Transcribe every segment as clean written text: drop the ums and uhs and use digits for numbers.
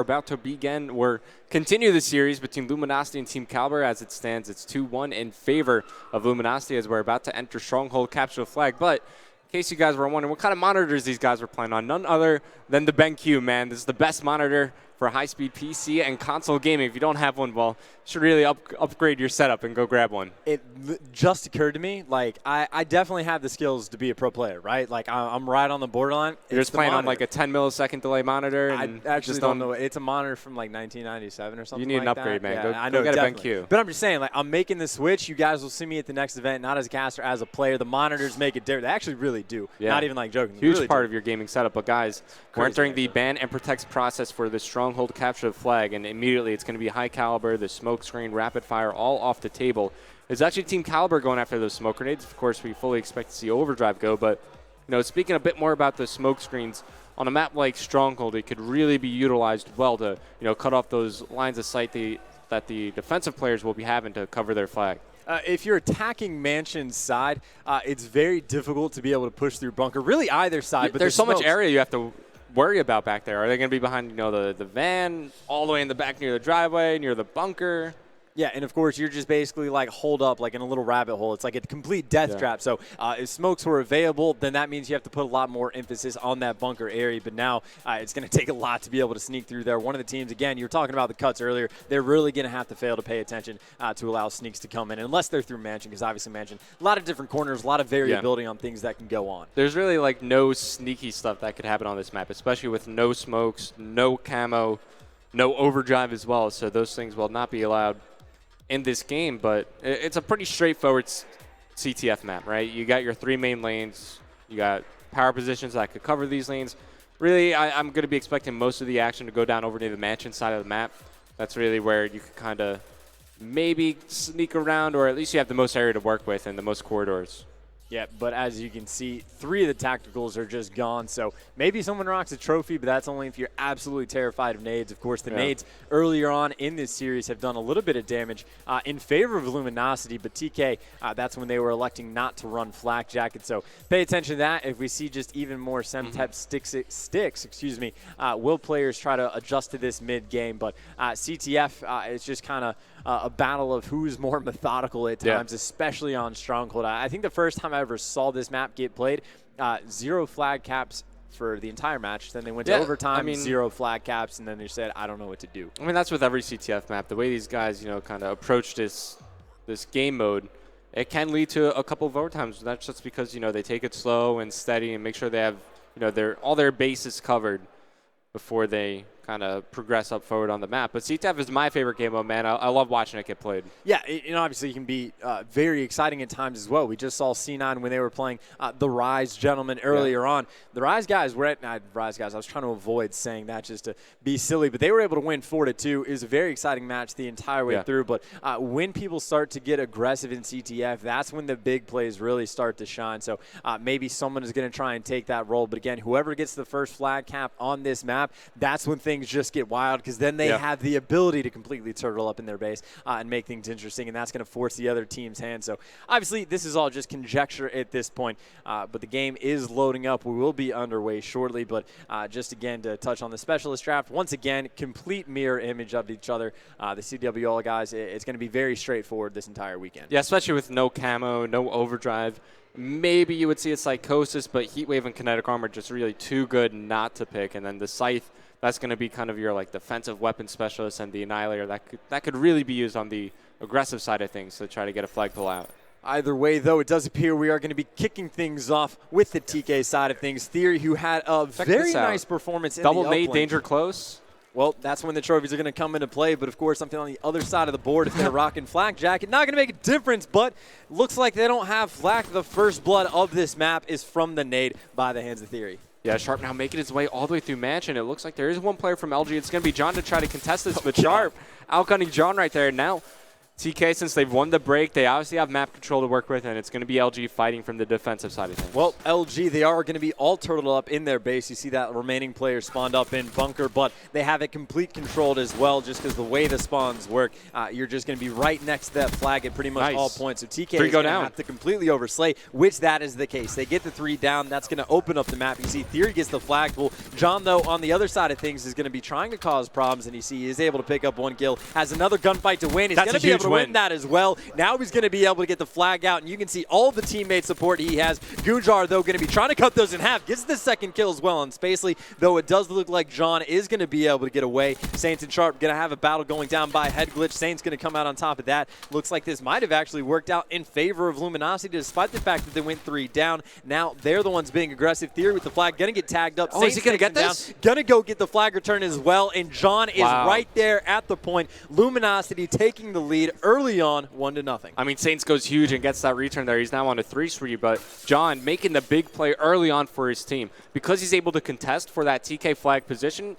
about to begin or continue the series between Luminosity and Team Kaliber. As it stands, it's 2-1 in favor of Luminosity as we're about to enter Stronghold, capture the flag. But in case you guys were wondering what kind of monitors these guys were playing on, none other than the BenQ, man. This is the best monitor for high-speed PC and console gaming. If you don't have one, well, you should really upgrade your setup and go grab one. It just occurred to me, like, I definitely have the skills to be a pro player, right? Like, I'm right on the borderline. You're just playing on, like, a 10-millisecond delay monitor? I actually don't know. It's a monitor from, like, 1997 or something. You need like an upgrade, that. man. Yeah, go get a BenQ. But I'm just saying, like, I'm making the switch. You guys will see me at the next event, not as a caster, as a player. The monitors make it different. They actually really do. Yeah. Not even, like, joking. Huge really part of your gaming setup. But, guys, we're entering the ban and protects process for the Stronghold capture of flag, and immediately it's going to be high caliber, the smoke screen, rapid fire, all off the table. It's actually Team Kaliber going after those smoke grenades. Of course, we fully expect to see Overdrive go, but speaking a bit more about the smoke screens, on a map like Stronghold, it could really be utilized well to cut off those lines of sight that the defensive players will be having to cover their flag. If you're attacking Mansion's side, it's very difficult to be able to push through bunker, really either side. But there's so much area you have to worry about back there. Are they going to be behind the van, all the way in the back near the driveway, near the bunker? Yeah, and of course, you're just basically like holed up like in a little rabbit hole. It's like a complete death trap. So if smokes were available, then that means you have to put a lot more emphasis on that bunker area. But now it's going to take a lot to be able to sneak through there. One of the teams, again, you were talking about the cuts earlier, they're really going to have to fail to pay attention to allow sneaks to come in, unless they're through Mansion, because obviously Mansion, a lot of different corners, a lot of variability on things that can go on. There's really like no sneaky stuff that could happen on this map, especially with no smokes, no camo, no overdrive as well. So those things will not be allowed in this game, but it's a pretty straightforward CTF map, right? You got your three main lanes. You got power positions that could cover these lanes. Really, I'm going to be expecting most of the action to go down over near the Mansion side of the map. That's really where you could kind of maybe sneak around, or at least you have the most area to work with and the most corridors. Yeah, but as you can see, 3 of the tacticals are just gone. So maybe someone rocks a trophy, but that's only if you're absolutely terrified of nades. Of course, the nades earlier on in this series have done a little bit of damage in favor of Luminosity, but TK, that's when they were electing not to run flak jacket. So pay attention to that. If we see just even more Semtep sticks, will players try to adjust to this mid-game? But CTF is just kind of a battle of who's more methodical at times, especially on Stronghold. I think the first time I ever saw this map get played, 0 flag caps for the entire match. Then they went to overtime, 0 flag caps, and then they said, I don't know what to do. I mean, that's with every CTF map. The way these guys, kind of approach this game mode, it can lead to a couple of overtimes. That's just because, they take it slow and steady and make sure they have, all their bases covered before they kind of progress up forward on the map. But CTF is my favorite game mode, man. I love watching it get played. Yeah, obviously it can be very exciting at times as well. We just saw C9 when they were playing the Rise gentlemen earlier on. The Rise guys were Rise guys. I was trying to avoid saying that just to be silly, but they were able to win 4-2. It was a very exciting match the entire way through. But when people start to get aggressive in CTF, that's when the big plays really start to shine. So maybe someone is going to try and take that role. But again, whoever gets the first flag cap on this map, that's when things just get wild, because then they have the ability to completely turtle up in their base and make things interesting, and that's going to force the other team's hand. So obviously this is all just conjecture at this point, but the game is loading up. We will be underway shortly, but just again to touch on the specialist draft, once again, complete mirror image of each other. The CWL guys, it's going to be very straightforward this entire weekend. Yeah, especially with no camo, no overdrive. Maybe you would see a Psychosis, but Heatwave and Kinetic Armor just really too good not to pick. And then the Scythe, that's going to be kind of your defensive weapon specialist, and the Annihilator that could really be used on the aggressive side of things to try to get a flag pull out. Either way, though, it does appear we are going to be kicking things off with the TK side of things. Theory, who had a very nice performance in Double the nade, uplink. danger close. Well, that's when the trophies are going to come into play. But, of course, something on the other side of the board, if they're rocking flak jacket, not going to make a difference. But looks like they don't have flak. The first blood of this map is from the nade by the hands of Theory. Yeah, Sharp now making his way all the way through Mansion. It looks like there is one player from LG. It's going to be John to try to contest this, but Sharp outgunning John right there. Now TK, since they've won the break, they obviously have map control to work with, and it's going to be LG fighting from the defensive side of things. Well, LG, they are going to be all turtled up in their base. You see that remaining player spawned up in bunker, but they have it complete controlled as well, just because the way the spawns work, you're just going to be right next to that flag at pretty much all points. So TK is going to have to completely overslay, which that is the case. They get the 3 down. That's going to open up the map. You see Theory gets the flagpole. John, though, on the other side of things, is going to be trying to cause problems, and you see he is able to pick up 1 kill, has another gunfight to win. He's going to be able to win that as well. Now he's going to be able to get the flag out, and you can see all the teammate support he has. Gunjar, though, going to be trying to cut those in half. Gets the 2nd kill as well on Spacely, though it does look like John is going to be able to get away. Saints and Sharp going to have a battle going down by head glitch. Saints going to come out on top of that. Looks like this might have actually worked out in favor of Luminosity, despite the fact that they went 3 down. Now they're the ones being aggressive. Theory with the flag, going to get tagged up. Oh, Saints, is he going to get this? Going to go get the flag return as well, and John is right there at the point. Luminosity taking the lead early on, 1-0. I mean, Saints goes huge and gets that return there. He's now on a 3-3, but John making the big play early on for his team. Because he's able to contest for that TK flag position,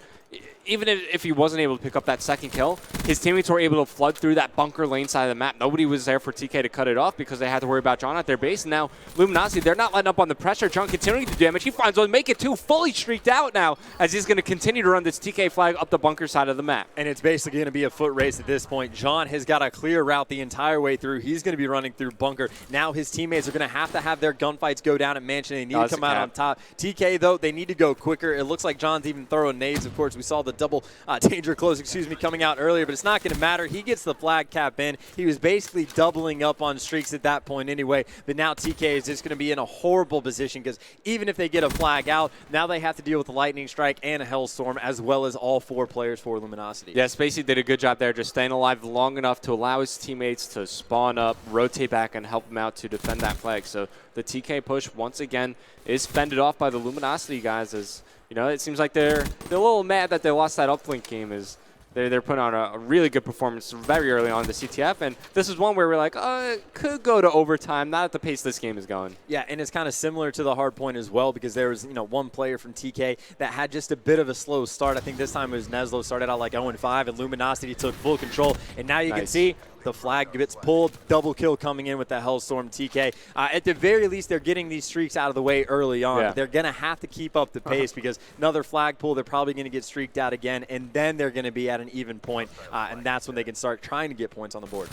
even if he wasn't able to pick up that 2nd kill, his teammates were able to flood through that bunker lane side of the map. Nobody was there for TK to cut it off because they had to worry about John at their base. And now Luminosity, they're not letting up on the pressure. John continuing to do damage. He finds one, make it 2, fully streaked out now as he's going to continue to run this TK flag up the bunker side of the map. And it's basically going to be a foot race at this point. John has got a clear route the entire way through. He's going to be running through bunker. Now his teammates are going to have their gunfights go down at Mansion. They need to come out on top. TK, though, they need to go quicker. It looks like John's even throwing nades. Of course, we saw the double danger close, coming out earlier, but it's not going to matter. He gets the flag cap in. He was basically doubling up on streaks at that point anyway, but now TK is just going to be in a horrible position because even if they get a flag out, now they have to deal with a lightning strike and a hellstorm as well as all 4 players for Luminosity. Yeah, Spacey did a good job there, just staying alive long enough to allow his teammates to spawn up, rotate back, and help him out to defend that flag. So the TK push, once again, is fended off by the Luminosity guys as, you know, it seems like they're a little mad that they lost that uplink game. As they're putting on a really good performance very early on in the CTF, and this is one where we're like, oh, it could go to overtime, not at the pace this game is going. Yeah, and it's kind of similar to the hard point as well because there was, one player from TK that had just a bit of a slow start. I think this time it was Neslo, started out like 0-5, and Luminosity took full control, and now you can see the flag gets pulled, double kill coming in with the Hellstorm TK. At the very least, they're getting these streaks out of the way early on. Yeah. They're going to have to keep up the pace because another flag pull, they're probably going to get streaked out again, and then they're going to be at an even point, and that's when they can start trying to get points on the board.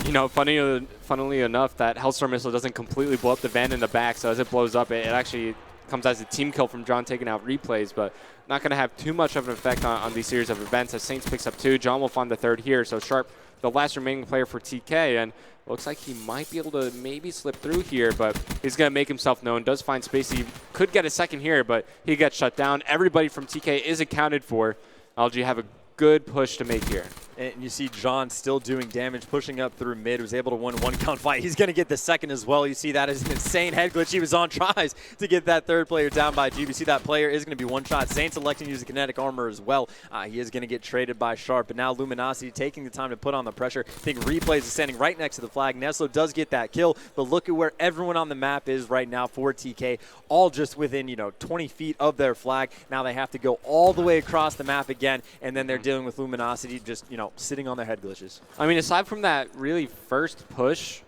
Funnily enough, that Hellstorm missile doesn't completely blow up the van in the back, so as it blows up, it actually comes as a team kill from John taking out replays, but not going to have too much of an effect on these series of events as Saints picks up 2. John will find the 3rd here, so Sharp, the last remaining player for TK, and looks like he might be able to maybe slip through here, but he's going to make himself known. Does find space. He could get a 2nd here, but he gets shut down. Everybody from TK is accounted for. LG have a good push to make here. And you see John still doing damage, pushing up through mid, was able to win 1 gunfight. He's going to get the 2nd as well. You see that is an insane head glitch. He was on tries to get that 3rd player down by G. You see that player is going to be 1 shot. Saints electing to use the kinetic armor as well. He is going to get traded by Sharp. But now Luminosity taking the time to put on the pressure. I think Replays is standing right next to the flag. Neslo does get that kill, but look at where everyone on the map is right now for TK, all just within 20 feet of their flag. Now they have to go all the way across the map again, and then they're dealing with Luminosity just sitting on their head glitches. I mean, aside from that really first push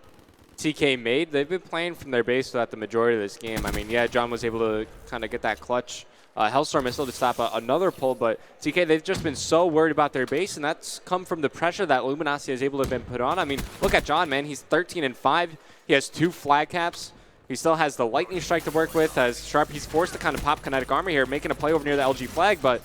TK made, they've been playing from their base throughout the majority of this game. I mean, yeah, John was able to kind of get that clutch Hellstorm missile to stop another pull, but TK, they've just been so worried about their base, and that's come from the pressure that Luminosity is able to have been put on. I mean, look at John, man. He's 13-5. He has 2 flag caps. He still has the lightning strike to work with. As Sharp, he's forced to kind of pop kinetic armor here, making a play over near the LG flag, but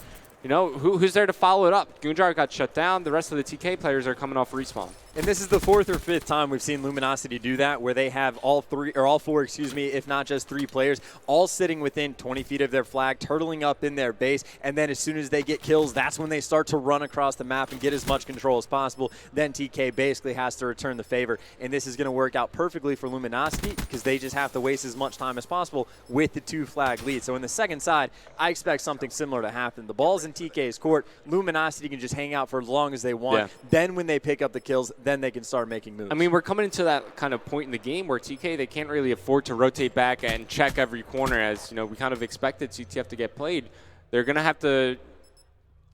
who's there to follow it up? Gunjar got shut down. The rest of the TK players are coming off respawn. And this is the 4th or 5th time we've seen Luminosity do that, where they have all 4, if not just 3 players, all sitting within 20 feet of their flag, turtling up in their base, and then as soon as they get kills, that's when they start to run across the map and get as much control as possible. Then TK basically has to return the favor, and this is going to work out perfectly for Luminosity because they just have to waste as much time as possible with the 2 flag lead. So in the second side, I expect something similar to happen. The ball's in TK's court. Luminosity can just hang out for as long as they want. Yeah. Then when they pick up the kills, then they can start making moves. I mean, we're coming into that kind of point in the game where TK, they can't really afford to rotate back and check every corner as, we kind of expected CTF to get played. They're going to have to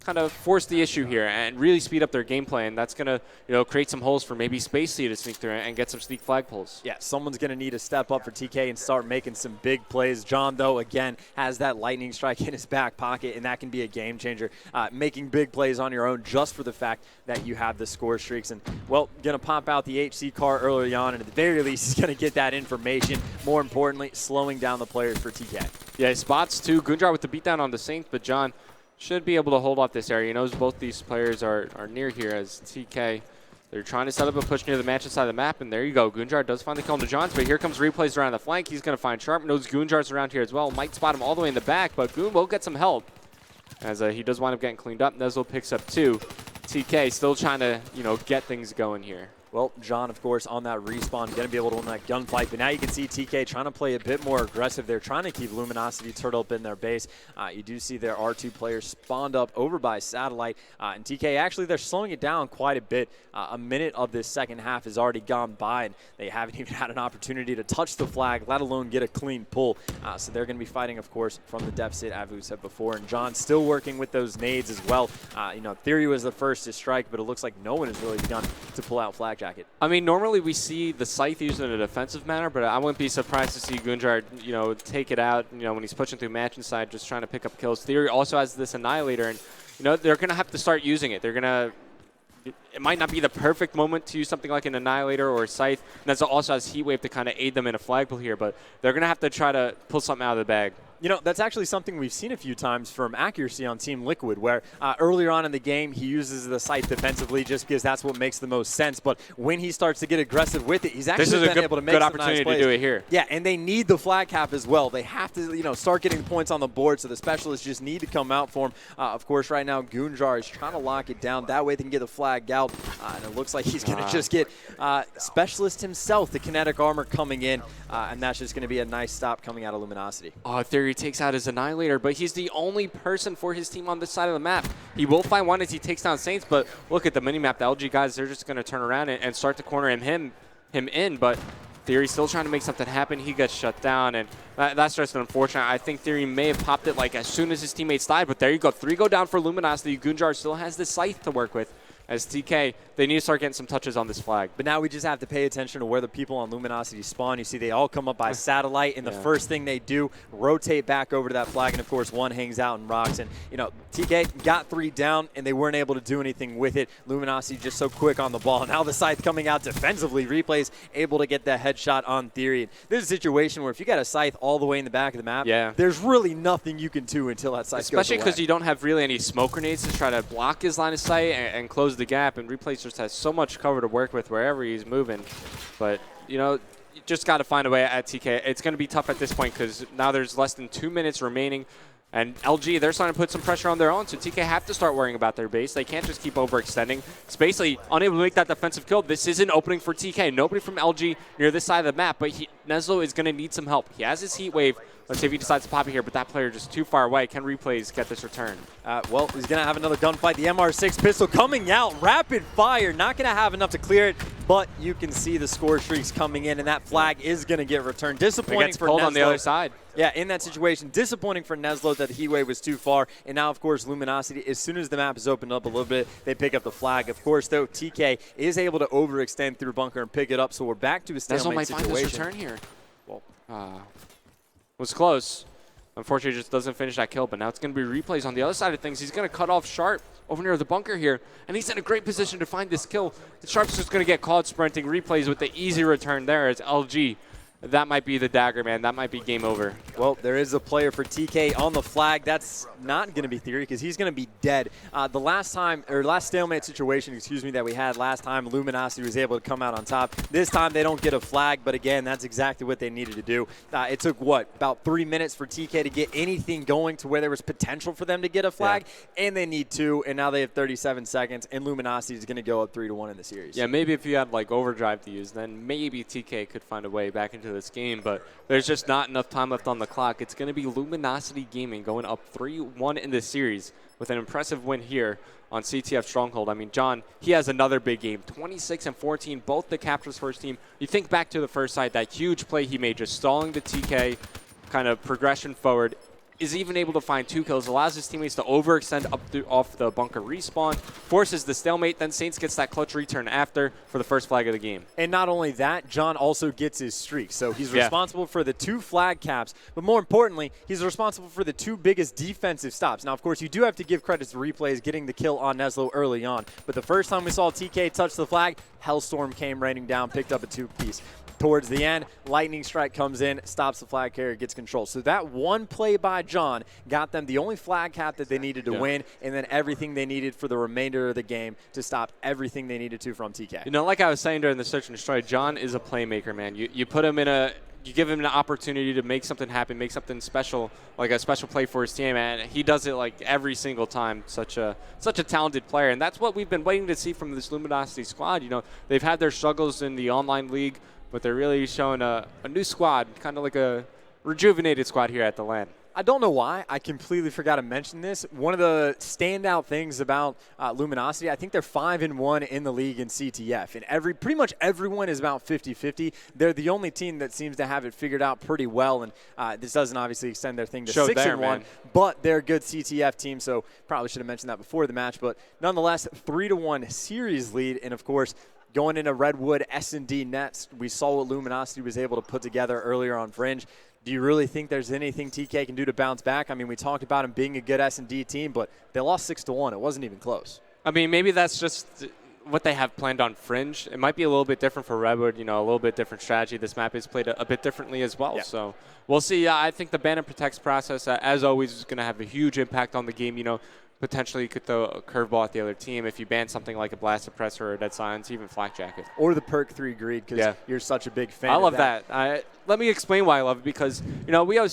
kind of force the issue here and really speed up their gameplay, and that's going to create some holes for maybe Spacey to sneak through and get some sneak flag pulls. Yeah, someone's going to need to step up for TK and start making some big plays. John, though, again, has that lightning strike in his back pocket, and that can be a game changer. Making big plays on your own just for the fact that you have the score streaks. And, well, going to pop out the HC car early on, and at the very least, he's going to get that information. More importantly, slowing down the players for TK. Yeah, he spots too. Gunjar with the beatdown on the Saints, but John should be able to hold off this area. He knows both these players are near here as TK. They're trying to set up a push near the match side of the map, and there you go. Gunjar does find the kill on the Johns, but here comes replays around the flank. He's going to find Sharp. Knows Gunjar's around here as well. Might spot him all the way in the back, but Goon will get some help as he does wind up getting cleaned up. Nezlo picks up 2. TK still trying to, get things going here. Well, John, of course, on that respawn, going to be able to win that gunfight. But now you can see TK trying to play a bit more aggressive. They're trying to keep Luminosity turtled up in their base. You do see there are 2 players spawned up over by Satellite. And TK, actually, they're slowing it down quite a bit. A minute of this second half has already gone by, and they haven't even had an opportunity to touch the flag, let alone get a clean pull. So they're going to be fighting, of course, from the deficit, as we said before. And John still working with those nades as well. Theory was the first to strike, but it looks like no one has really begun to pull out Flag Jacket. I mean, normally we see the Scythe used in a defensive manner, but I wouldn't be surprised to see Gunjar, take it out, when he's pushing through match inside, just trying to pick up kills. Theory also has this Annihilator, and, they're going to have to start using it. They're going to it might not be the perfect moment to use something like an Annihilator or a Scythe. And that's also has Heatwave to kind of aid them in a flag pull here, but they're going to have to try to pull something out of the bag. That's actually something we've seen a few times from Accuracy on Team Liquid, where earlier on in the game, he uses the Scythe defensively just because that's what makes the most sense. But when he starts to get aggressive with it, he's actually been able to make some nice plays. This is a good opportunity to do it here. Yeah, and they need the flag cap as well. They have to, start getting the points on the board, so the specialists just need to come out for him. Of course, right now, Gunjar is trying to lock it down. That way they can get the flag out, and it looks like he's going to just get Specialist himself, the kinetic armor coming in, and that's just going to be a nice stop coming out of Luminosity. Theory takes out his Annihilator, but he's the only person for his team on this side of the map. He will find one as he takes down Saints, but look at the minimap. The LG guys, they're just going to turn around and start to corner him in, but Theory's still trying to make something happen. He gets shut down, and that's just unfortunate. I think Theory may have popped it like as soon as his teammates died, but there you go. 3 go down for Luminosity. Gunjar still has the Scythe to work with. As TK, they need to start getting some touches on this flag. But now we just have to pay attention to where the people on Luminosity spawn. You see they all come up by Satellite, and the first thing they do, rotate back over to that flag, and of course one hangs out and rocks. And TK got 3 down, and they weren't able to do anything with it. Luminosity just so quick on the ball. Now the Scythe coming out defensively. Replays able to get that headshot on Theory. And this is a situation where if you got a Scythe all the way in the back of the map, there's really nothing you can do until that Scythe goes away. Especially because you don't have really any smoke grenades to try to block his line of sight and close the gap, and Replays just has so much cover to work with wherever he's moving. But, you just got to find a way at TK. It's going to be tough at this point because now there's less than 2 minutes remaining. And LG, they're starting to put some pressure on their own, so TK have to start worrying about their base. They can't just keep overextending. It's basically unable to make that defensive kill. This is an opening for TK. Nobody from LG near this side of the map, but Nezlo is going to need some help. He has his heat wave. Let's see if he decides to pop it here, but that player just too far away. Can Replays get this return? Well, he's going to have another gunfight. The MR6 pistol coming out, rapid fire. Not going to have enough to clear it, but you can see the score streaks coming in, and that flag is going to get returned. Disappointing for Nezlo. On the other side. Yeah, in that situation, disappointing for Nezlo that the heat wave was too far. And now, of course, Luminosity, as soon as the map is opened up a little bit, they pick up the flag. Of course, though, TK is able to overextend through bunker and pick it up, so we're back to a stalemate situation. Nezlo might find this return here. Well, was close. Unfortunately, just doesn't finish that kill, but now it's going to be Replays on the other side of things. He's going to cut off Sharp over near the bunker here, and he's in a great position to find this kill. Sharp's just going to get caught sprinting. Replays with the easy return there as LG. That might be the dagger, man. That might be game over. Well, there is a player for TK on the flag. That's not going to be Theory because he's going to be dead. The last stalemate situation, that we had last time, Luminosity was able to come out on top. This time they don't get a flag, but again, that's exactly what they needed to do. It took, about 3 minutes for TK to get anything going to where there was potential for them to get a flag, and they need 2, and now they have 37 seconds, and Luminosity is going to go up 3-1 in the series. Yeah, maybe if you had, overdrive to use, then maybe TK could find a way back into this game, but there's just not enough time left on the clock. It's going to be Luminosity Gaming going up 3-1 in this series with an impressive win here on CTF Stronghold. I mean, John, he has another big game, 26-14, both the Captors first team. You think back to the first side, that huge play he made, just stalling the TK kind of progression forward is even able to find 2 kills, allows his teammates to overextend off the bunker respawn, forces the stalemate, then Saints gets that clutch return after for the first flag of the game. And not only that, John also gets his streak. So he's responsible for the 2 flag caps, but more importantly, he's responsible for the 2 biggest defensive stops. Now, of course, you do have to give credit to replays getting the kill on Neslo early on, but the first time we saw TK touch the flag, Hellstorm came raining down, picked up a 2-piece. Towards the end, Lightning Strike comes in, stops the flag carrier, gets control. So that one play by John got them the only flag cap that they needed to win, and then everything they needed for the remainder of the game to stop everything they needed to from TK. You know, like I was saying during the search and destroy, John is a playmaker, man. You put him in you give him an opportunity to make something happen, make something special, like a special play for his team, and he does it like every single time. Such a talented player, and that's what we've been waiting to see from this Luminosity squad. You know, they've had their struggles in the online league, but they're really showing a new squad, kind of like a rejuvenated squad here at the LAN. I don't know why. I completely forgot to mention this. One of the standout things about Luminosity, I think they're 5-1 in the league in CTF. And pretty much everyone is about 50-50. They're the only team that seems to have it figured out pretty well. And this doesn't obviously extend their thing to 6-1, but they're a good CTF team. So probably should have mentioned that before the match. But nonetheless, 3-1 series lead. And, of course, going into Redwood S&D Nets, we saw what Luminosity was able to put together earlier on Fringe. Do you really think there's anything TK can do to bounce back? I mean, we talked about him being a good S&D team, but they lost 6-1. It wasn't even close. I mean, maybe that's just what they have planned on Fringe. It might be a little bit different for Redwood, you know, a little bit different strategy. This map is played a bit differently as well. Yeah. So we'll see. I think the ban and protects process, as always, is going to have a huge impact on the game. You know, potentially you could throw a curveball at the other team if you ban something like a Blast Suppressor or a Dead Silence, even Flak Jacket. Or the Perk 3 Greed, because you're such a big fan I of love that. Let me explain why I love it, because, you know, we always